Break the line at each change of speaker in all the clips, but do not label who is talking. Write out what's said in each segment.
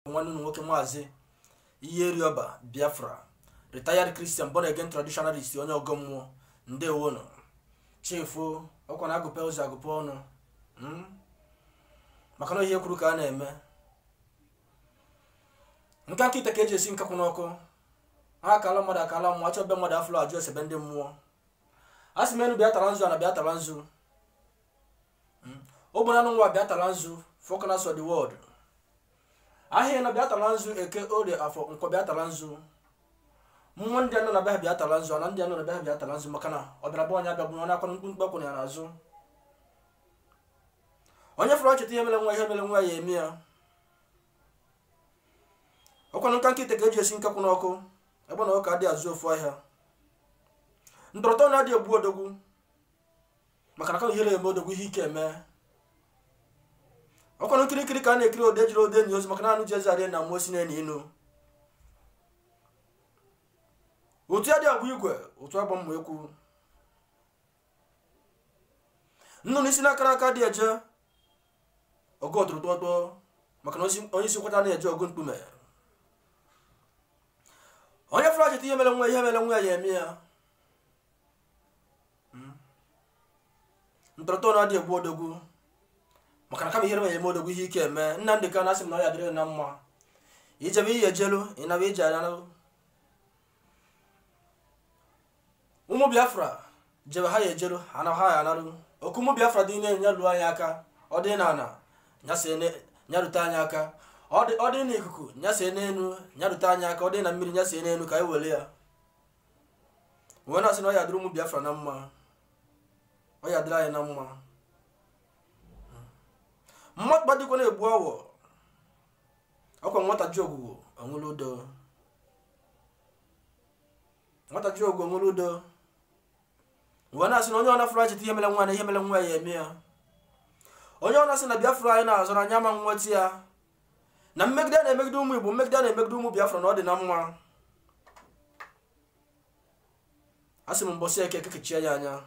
nwanne nwoke Maazị Iyerioba Biafra, retired Christian born again traditionalist, onye ọgọ mmụọ. Ndewonu chifu ọkwa na agụpe ụzọ agụpe ọnụ maka na ihe kwuru ka a na-eme nke nkịta ka eji esi nkakwụ n'ọkụ. Akala mmadụ akala mmụọ, achọbe mmadụ afụlụ ajụ esebe ndị mmụọ. A sị menu bịa tara nzu na bịa tara nzu. Ogbona nwa bịa tara nzu focus of the world. Ahịa na bịa tara nzu eke ore afọ nkọ bịa tara nzu. Mmụọ ndị anọ na bịa tara nzu na ndị anọ na bịa tara nzu maka na ọ bịara bụ onye abịa bụ onye akwa mkpụmkpụ akwụ ya n'azụ. Onye fọrọ cheta ihe mere nwa ya eme ya. Ọkwa nka nkịta ka eji esi nkakwụ n'ọkụ ebe na ọka dị azụ ofu ahịa. Ndọrọtọ na-adị egbu odogwu maka na ka ihe na-eme odogwu ihe ike eme. Ọkwa nkirikiri ka a na-ekiri ode jiri ode nyozi maka na anụ ji eze arịa na mmụọ si na-eni inu. Otu ya dị agwa igwe otu agba mmụ ekwu. Nnụnụ isi n'akara aka dị eje ọgụ ọtụrụtụtụ maka na onye isi kwata na-eje ọgụ mkpume. Onye fụrụ achịta ihe mere nwa ya eme ya. Ndọrọtọ na-adị egbu odogwu maka na kama ihe ya eme odogwu ihe ike eme. Nnamdị Kanu na asị m na ọ ya dịrị na mma. Ijebe ihe ejelu ịnaba ije ananụ. Ụmụ Biafra jebe ha ya ejelu ana ha ya anarụ. Oku ụmụ Biafra dị na-enye lụọ anyị aka. Ọ dị n'ana nyarute anyị aka. Ọ dị n'ikuku nyasee n'elu nyarute anyị aka. Ọ dị na mmiri nyasee n'elu ka anyị were ya. Wee na-asị na ọ ya dịrị ụmụ Biafra na mma. Ọ ya dịrị anyị na mma. Mmadụ gbadikwa na-egbu awọ. Ọkwa nwata ji ogwugwo onwere udo. Nwata ji ogwugwo onwere udo. Wee na-asị na onye ọ na-afụrụ achịta ihe mere nwa ya eme ya. Onye ọ na-asị na Biafra anyị na-azọrọ anya ama nweta ya. Na mmegide na-emegide ụmụ Igbo, mmegide na-emegide ụmụ Biafra na ọ dị na mma. Asị m mbọsị eke kechie ya anya.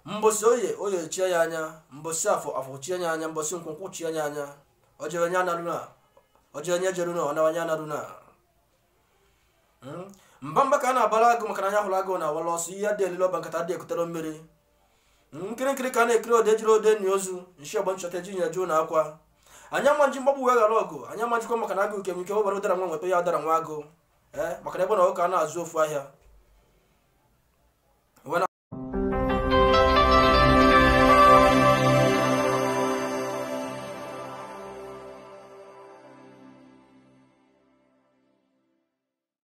Mbọsị oye chie ya anya. Mbọsị afọ chie ya anya. Mbọsị nkwụnkwụ chie ya anya. O jere onye anarụ na. O jere onye jeru na ọ na onye anarụ na. Mbamba ka a na-abara agụ maka na anya hụrụ agụ na awala ọsọ ihe dị elile ọba nkata dị ekutere mmiri. Nkirikiri ka a na-ekiri ode jiri ode nyi ozu nshi ọgba nchọta eji nye jụụ na akwa. Anya manji mgbagbu wee ghara ọgụ. Anya manjikwa maka na agụ nke webara ụdara nwa nweta ya ụdara nwa agụ. Maka na ebe na ụka a na-azụ ofu ahịa.